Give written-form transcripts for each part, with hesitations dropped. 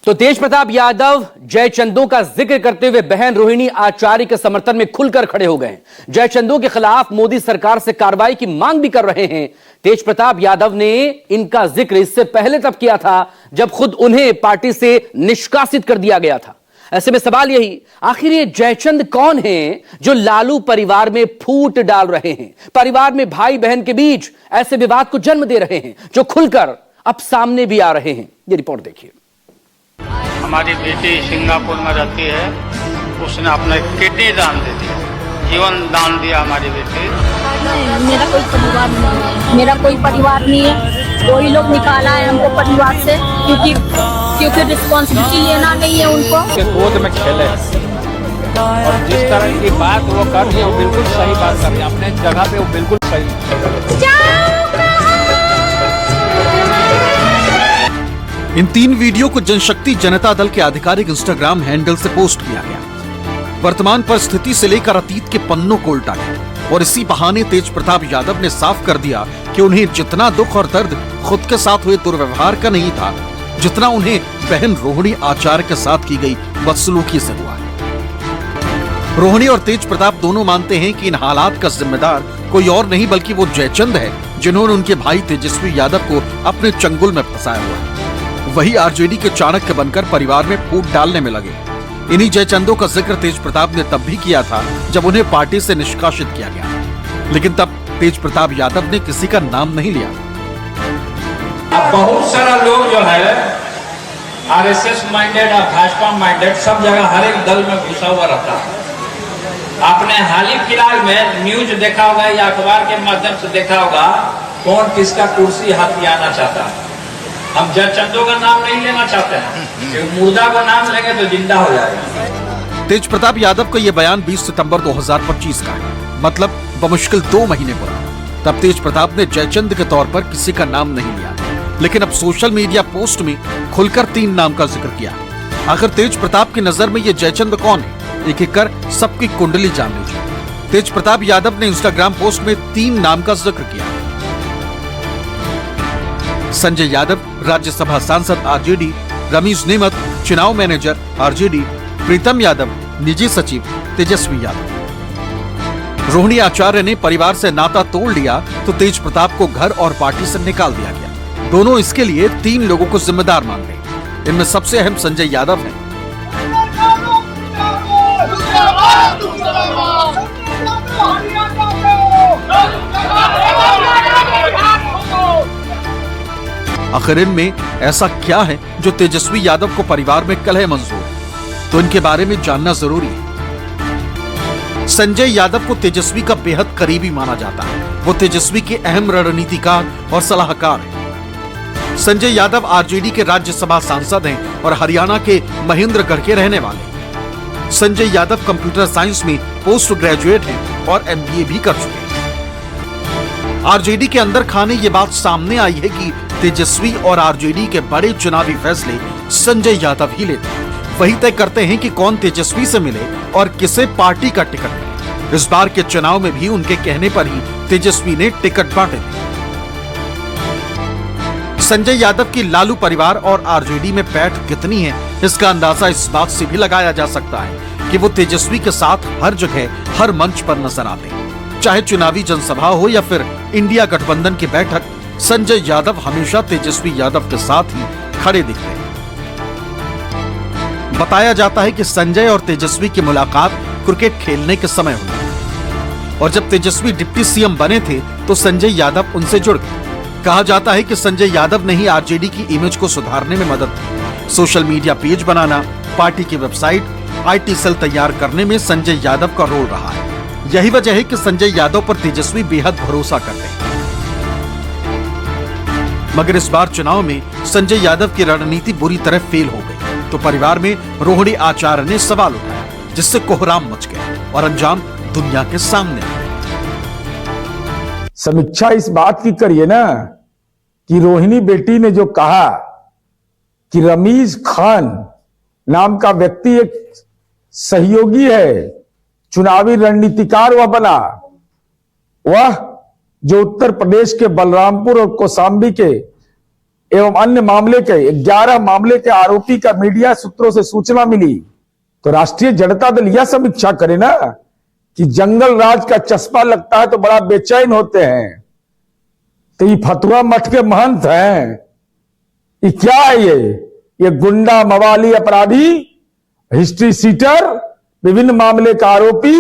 तो तेज प्रताप यादव जयचंदों का जिक्र करते हुए बहन रोहिणी आचार्य के समर्थन में खुलकर खड़े हो गए। जयचंदों के खिलाफ मोदी सरकार से कार्रवाई की मांग भी कर रहे हैं। तेज प्रताप यादव ने इनका जिक्र इससे पहले तब किया था जब खुद उन्हें पार्टी से निष्कासित कर दिया गया था। ऐसे में सवाल यही, आखिर ये जयचंद कौन हैं जो लालू परिवार में फूट डाल रहे हैं, परिवार में भाई बहन के बीच ऐसे विवाद को जन्म दे रहे हैं जो खुलकर अब सामने भी आ रहे हैं। ये रिपोर्ट देखिए। हमारी बेटी सिंगापुर में रहती है, उसने अपना किडनी दान दे दिया, जीवन दान दिया हमारी बेटी। मेरा कोई परिवार नहीं है, मेरा कोई परिवार नहीं है। वही लोग निकाला है हमको परिवार से, क्योंकि रिस्पॉन्सिबिलिटी लेना नहीं है उनको। गोद में खेले और जिस तरह की बात वो कर रही है वो बिल्कुल सही बात कर रही है, अपने जगह पे वो बिल्कुल सही। इन 3 वीडियो को जनशक्ति जनता दल के आधिकारिक इंस्टाग्राम हैंडल से पोस्ट किया गया। वर्तमान परिस्थिति से लेकर अतीत के पन्नों को उल्टा गया और इसी बहाने तेज प्रताप यादव ने साफ कर दिया कि उन्हें जितना दुख और दर्द खुद के साथ हुए दुर्व्यवहार का नहीं था, जितना उन्हें बहन रोहिणी आचार्य के साथ की गई बदसलूकी से हुआ है। रोहिणी और तेज प्रताप दोनों मानते हैं कि इन हालात का जिम्मेदार कोई और नहीं बल्कि वो जयचंद है, जिन्होंने उनके भाई तेजस्वी यादव को अपने चंगुल में फंसाया हुआ है। वही आरजेडी के चाणक्य बनकर परिवार में फूट डालने में लगे। इन्हीं जयचंदों का जिक्र तेज प्रताप ने तब भी किया था जब उन्हें पार्टी से निष्कासित किया गया, लेकिन तब तेज प्रताप यादव ने किसी का नाम नहीं लिया। अब बहुत सारा लोग जो है आरएसएस माइंडेड और भाजपा माइंडेड सब जगह हर एक दल में घुसा हुआ रहता है। आपने हाल ही फिलहाल में न्यूज देखा होगा या अखबार के माध्यम से देखा होगा, कौन किसका कुर्सी हथियाना चाहता है। हम जयचंदों का नाम नहीं लेना चाहते हैं, मुर्दा का नाम लेंगे तो जिंदा हो जाएगा। तेज प्रताप यादव का यह बयान 20 सितंबर 2025 का है, मतलब बमुश्किल 2 महीने पुराना। तब तेज प्रताप ने जयचंद के तौर पर किसी का नाम नहीं लिया, लेकिन अब सोशल मीडिया पोस्ट में खुलकर 3 नाम का जिक्र किया। आखिर तेज प्रताप की नजर में ये जयचंद कौन है, एक एक कर सबकी कुंडली जान लीजिए। तेज प्रताप यादव ने इंस्टाग्राम पोस्ट में 3 नाम का जिक्र किया। संजय यादव, राज्यसभा सांसद आरजेडी, रमेश नेमत, चुनाव मैनेजर आरजेडी, प्रीतम यादव, निजी सचिव तेजस्वी यादव। रोहिणी आचार्य ने परिवार से नाता तोड़ लिया तो तेज प्रताप को घर और पार्टी से निकाल दिया गया। दोनों इसके लिए 3 लोगों को जिम्मेदार मान रहे। इनमें सबसे अहम संजय यादव हैं। आखिर इनमें ऐसा क्या है जो तेजस्वी यादव को परिवार में कलह मंजूर है, तो इनके बारे में जानना जरूरी है। संजय यादव को तेजस्वी का बेहद करीबी माना जाता है। वो तेजस्वी के अहम रणनीतिकार और सलाहकार हैं। संजय यादव आरजेडी के राज्यसभा सांसद हैं और हरियाणा के महेंद्रगढ़ के रहने वाले। संजय यादव कंप्यूटर साइंस में पोस्ट ग्रेजुएट हैं और एमबीए भी कर चुके हैं। आरजेडी के अंदर खाने ये बात सामने आई है कि तेजस्वी और आरजेडी के बड़े चुनावी फैसले संजय यादव ही लेते हैं। वही तय करते हैं कि कौन तेजस्वी से मिले और किसे पार्टी का टिकट मिले। इस बार के चुनाव में भी उनके कहने पर ही तेजस्वी ने टिकट बांटे थे। संजय यादव की लालू परिवार और आरजेडी में पैठ कितनी है, इसका अंदाजा इस बात से भी लगाया जा सकता है कि वो तेजस्वी के साथ हर जगह, हर मंच पर नजर आते हैं। चाहे चुनावी जनसभा हो या फिर इंडिया गठबंधन की बैठक, संजय यादव हमेशा तेजस्वी यादव के साथ ही खड़े दिखते हैं। बताया जाता है कि संजय और तेजस्वी की मुलाकात क्रिकेट खेलने के समय हुई और जब तेजस्वी डिप्टी सीएम बने थे तो संजय यादव उनसे जुड़ गए। कहा जाता है कि संजय यादव ने ही आरजेडी की इमेज को सुधारने में मदद की। सोशल मीडिया पेज बनाना, पार्टी की वेबसाइट, आईटी सेल तैयार करने में संजय यादव का रोल रहा है। यही वजह है कि संजय यादव पर तेजस्वी बेहद भरोसा करते हैं। मगर इस बार चुनाव में संजय यादव की रणनीति बुरी तरह फेल हो गई तो परिवार में रोहिणी आचार्य ने सवाल उठाया, जिससे कोहराम मच गया और अंजाम दुनिया के सामने आ गया। समीक्षा इस बात की करिए ना कि रोहिणी बेटी ने जो कहा कि रमीज खान नाम का व्यक्ति एक सहयोगी है, चुनावी रणनीतिकार वह बना, वह जो उत्तर प्रदेश के बलरामपुर और कौशाम्बी के एवं अन्य मामले के 11 मामले के आरोपी का मीडिया सूत्रों से सूचना मिली तो राष्ट्रीय जनता दल यह समीक्षा करे ना कि जंगल राज का चस्पा लगता है तो बड़ा बेचैन होते हैं। तो ये फतुहा मठ के महंत हैं, ये क्या है? ये गुंडा, मवाली, अपराधी, हिस्ट्री सीटर, विभिन्न मामले का आरोपी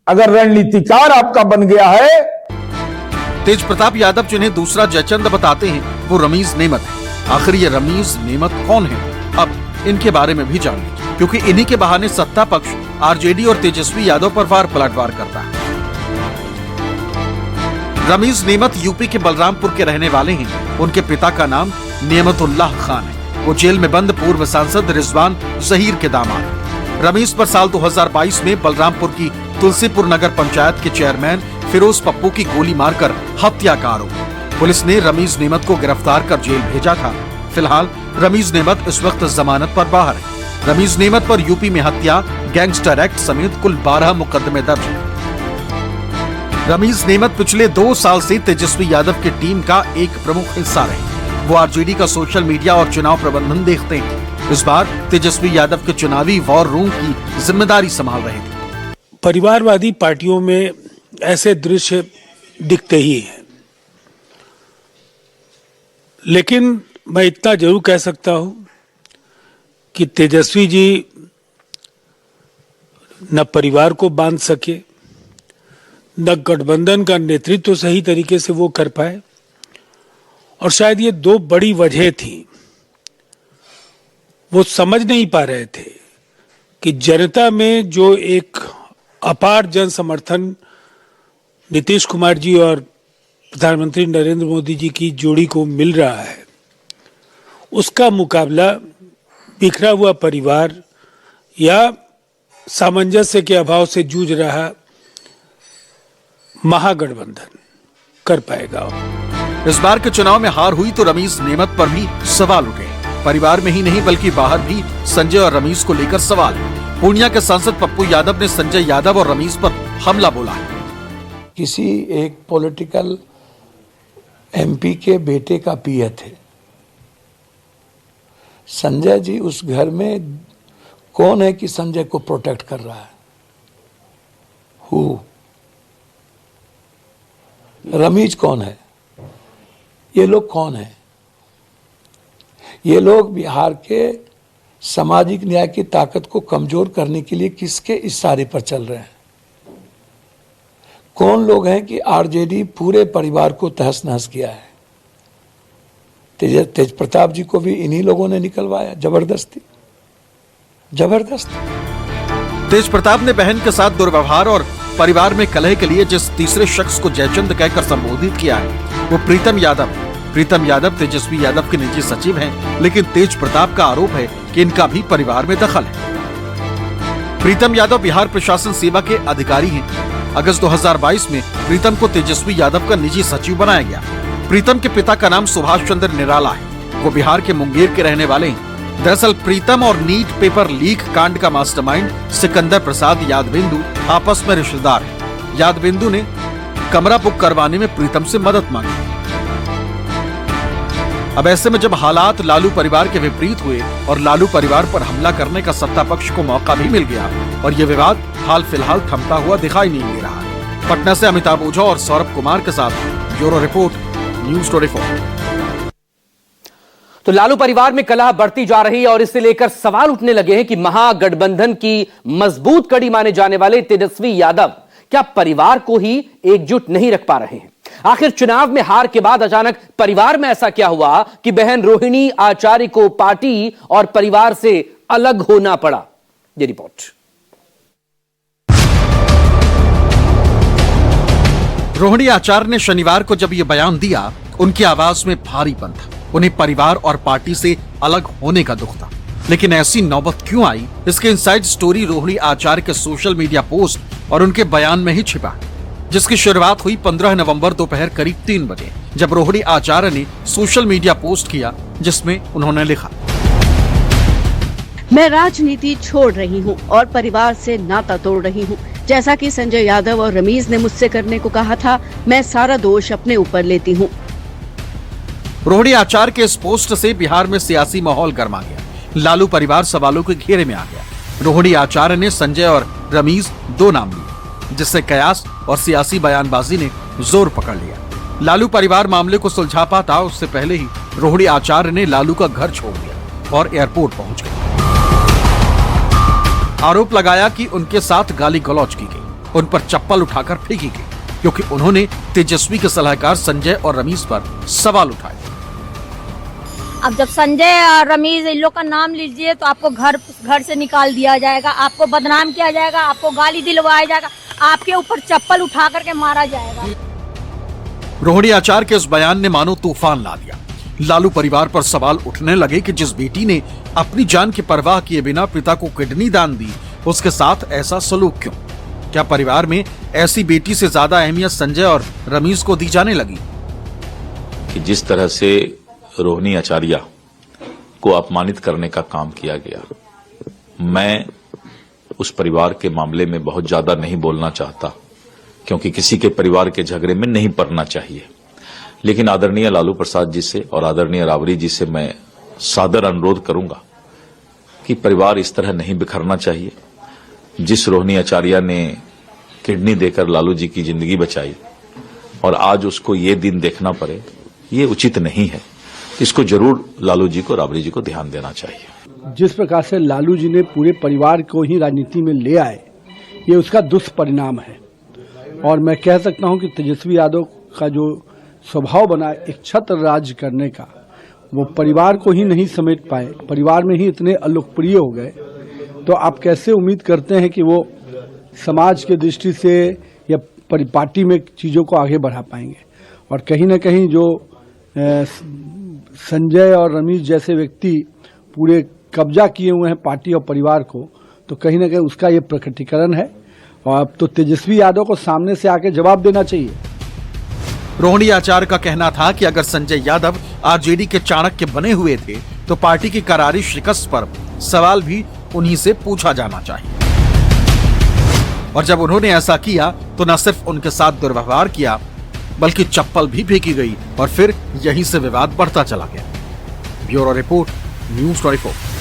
अगर रणनीतिकार आपका बन गया है। तेज प्रताप यादव जिन्हें दूसरा जयचंद बताते हैं वो रमीज नेमत है। आखिर ये रमीज नेमत कौन है, अब इनके बारे में भी जान लीजिए, क्योंकि इन्हीं के बहाने सत्ता पक्ष आरजेडी और तेजस्वी यादव पर वार पलटवार करता है। रमीज नेमत यूपी के बलरामपुर के रहने वाले हैं। उनके पिता का नाम नेमतुल्लाह खान है। वो जेल में बंद पूर्व सांसद रिजवान जहीर के दामाद हैं। रमीज पर साल 2022 में बलरामपुर की तुलसीपुर नगर पंचायत के चेयरमैन फिरोज पप्पू की गोली मारकर हत्या का आरोप। पुलिस ने रमीज नेमत को गिरफ्तार कर जेल भेजा था। फिलहाल रमीज नेमत इस वक्त जमानत पर बाहर है। रमीज नेमत पर यूपी में हत्या, गैंगस्टर एक्ट समेत कुल 12 मुकदमे दर्ज हैं। रमीज नेमत पिछले 2 साल से तेजस्वी यादव की टीम का एक प्रमुख हिस्सा रहे। वो आरजेडी का सोशल मीडिया और चुनाव प्रबंधन देखते हैं। इस बार तेजस्वी यादव के चुनावी वॉर रूम की जिम्मेदारी संभाल रहे थे। परिवारवादी पार्टियों में ऐसे दृश्य दिखते ही हैं, लेकिन मैं इतना जरूर कह सकता हूं कि तेजस्वी जी न परिवार को बांध सके, न गठबंधन का नेतृत्व सही तरीके से वो कर पाए, और शायद ये 2 बड़ी वजह थी। वो समझ नहीं पा रहे थे कि जनता में जो एक अपार जन समर्थन नीतीश कुमार जी और प्रधानमंत्री नरेंद्र मोदी जी की जोड़ी को मिल रहा है, उसका मुकाबला बिखरा हुआ परिवार या सामंजस्य के अभाव से जूझ रहा महागठबंधन कर पाएगा। इस बार के चुनाव में हार हुई तो रमीज नेमत पर भी सवाल उठे। परिवार में ही नहीं बल्कि बाहर भी संजय और रमीज को लेकर सवाल है। पूर्णिया के सांसद पप्पू यादव ने संजय यादव और रमीज पर हमला बोला है। किसी एक पॉलिटिकल एमपी के बेटे का पिया थे। संजय जी उस घर में कौन है कि संजय को प्रोटेक्ट कर रहा है? हु? रमीज कौन है? ये लोग कौन है? ये लोग बिहार के सामाजिक न्याय की ताकत को कमजोर करने के लिए किसके इशारे पर चल रहे हैं? कौन लोग हैं कि आरजेडी पूरे परिवार को तहस नहस किया है? तेज प्रताप जी को भी इन्हीं लोगों ने निकलवाया जबरदस्ती। तेज प्रताप ने बहन के साथ दुर्व्यवहार और परिवार में कलह के लिए जिस तीसरे शख्स को जयचंद कहकर संबोधित किया है वो प्रीतम यादव तेजस्वी यादव के निजी सचिव हैं, लेकिन तेज प्रताप का आरोप है कि इनका भी परिवार में दखल है। प्रीतम यादव बिहार प्रशासन सेवा के अधिकारी हैं। अगस्त 2022 में प्रीतम को तेजस्वी यादव का निजी सचिव बनाया गया। प्रीतम के पिता का नाम सुभाष चंद्र निराला है। वो बिहार के मुंगेर के रहने वाले हैं। दरअसल प्रीतम और नीट पेपर लीक कांड का मास्टरमाइंड सिकंदर प्रसाद यादविंदु आपस में रिश्तेदार हैं। यादविंदु ने कमरा बुक करवाने में प्रीतम से मदद मांगी। अब ऐसे में जब हालात लालू परिवार के विपरीत हुए और लालू परिवार पर हमला करने का सत्ता पक्ष को मौका भी मिल गया और ये विवाद हाल फिलहाल थमता हुआ दिखाई नहीं दे रहा है। पटना से अमिताभ ओझा और सौरभ कुमार के साथ ब्यूरो रिपोर्ट, न्यूज़ 24। तो लालू परिवार में कलह बढ़ती जा रही है और इसे लेकर सवाल उठने लगे हैं कि महागठबंधन की मजबूत कड़ी माने जाने वाले तेजस्वी यादव क्या परिवार को ही एकजुट नहीं रख पा रहे हैं? आखिर चुनाव में हार के बाद अचानक परिवार में ऐसा क्या हुआ कि बहन रोहिणी आचार्य को पार्टी और परिवार से अलग होना पड़ा? ये रिपोर्ट। रोहिणी आचार्य ने शनिवार को जब ये बयान दिया, उनकी आवाज में भारीपन था। उन्हें परिवार और पार्टी से अलग होने का दुख था। लेकिन ऐसी नौबत क्यों आई, इसके इनसाइड स्टोरी रोहिणी आचार्य के सोशल मीडिया पोस्ट और उनके बयान में ही छिपा, जिसकी शुरुआत हुई 15 नवंबर दोपहर करीब 3 बजे, जब रोहिणी आचार्य ने सोशल मीडिया पोस्ट किया जिसमें उन्होंने लिखा, मैं राजनीति छोड़ रही हूँ और परिवार से नाता तोड़ रही हूँ। जैसा कि संजय यादव और रमीज ने मुझसे करने को कहा था, मैं सारा दोष अपने ऊपर लेती हूँ। रोहिणी आचार्य के इस पोस्ट से बिहार में सियासी माहौल गर्मा गया। लालू परिवार सवालों के घेरे में आ गया। रोहिणी आचार्य ने संजय और रमीज दो नाम लिए, जिससे कयास और सियासी बयानबाजी ने जोर पकड़ लिया। लालू परिवार मामले को सुलझा पाता उससे पहले ही रोहिणी आचार्य ने लालू का घर छोड़ दिया और एयरपोर्ट पहुंच गए। आरोप लगाया कि उनके साथ गाली गलौज की गई, उन पर चप्पल उठाकर फेंकी गई, क्योंकि उन्होंने तेजस्वी के सलाहकार संजय और रमीज पर सवाल उठाए। अब जब संजय और रमीज इन लोग का नाम लीजिए तो आपको घर से निकाल दिया जाएगा, आपको बदनाम किया जाएगा, आपको गाली दिलवाया जाएगा, आपके ऊपर चप्पल उठा करके मारा जाएगा। रोहिणी आचार्य के इस बयान ने मानो तूफान ला दिया। लालू परिवार पर सवाल उठने लगे कि जिस बेटी ने अपनी जान की परवाह किए बिना पिता को किडनी दान दी, उसके साथ ऐसा सलूक क्यों? क्या परिवार में ऐसी बेटी से ज्यादा अहमियत संजय और रमीज को दी जाने लगी? कि जिस तरह से रोहिणी आचार्य को अपमानित करने का काम किया गया, मैं उस परिवार के मामले में बहुत ज्यादा नहीं बोलना चाहता, क्योंकि किसी के परिवार के झगड़े में नहीं पड़ना चाहिए। लेकिन आदरणीय लालू प्रसाद जी से और आदरणीय राबड़ी जी से मैं सादर अनुरोध करूंगा कि परिवार इस तरह नहीं बिखरना चाहिए। जिस रोहिणी आचार्य ने किडनी देकर लालू जी की जिंदगी बचाई और आज उसको ये दिन देखना पड़े, ये उचित नहीं है। इसको जरूर लालू जी को, राबड़ी जी को ध्यान देना चाहिए। जिस प्रकार से लालू जी ने पूरे परिवार को ही राजनीति में ले आए, ये उसका दुष्परिणाम है। और मैं कह सकता हूं कि तेजस्वी यादव का जो स्वभाव बना एक छत्र राज करने का, वो परिवार को ही नहीं समेट पाए, परिवार में ही इतने अलोकप्रिय हो गए, तो आप कैसे उम्मीद करते हैं कि वो समाज के दृष्टि से या पार्टी में चीजों को आगे बढ़ा पाएंगे? और कहीं न कहीं जो संजय और रमीज जैसे व्यक्ति पूरे कब्जा किए हुए हैं पार्टी और परिवार को, तो कहीं न कहीं उसका ये प्रकटीकरण है। और अब तो तेजस्वी यादव को सामने से आके जवाब देना चाहिए। रोहिणी आचार्य का कहना था कि अगर संजय यादव आरजेडी के चाणक्य बने हुए थे तो पार्टी की करारी शिकस्त पर सवाल भी उन्हीं से पूछा जाना चाहिए। और जब उन्होंने ऐसा किया तो न सिर्फ उनके साथ दुर्व्यवहार किया, बल्कि चप्पल भी फेंकी गई और फिर यहीं से विवाद बढ़ता चला गया। Bureau report, news 24।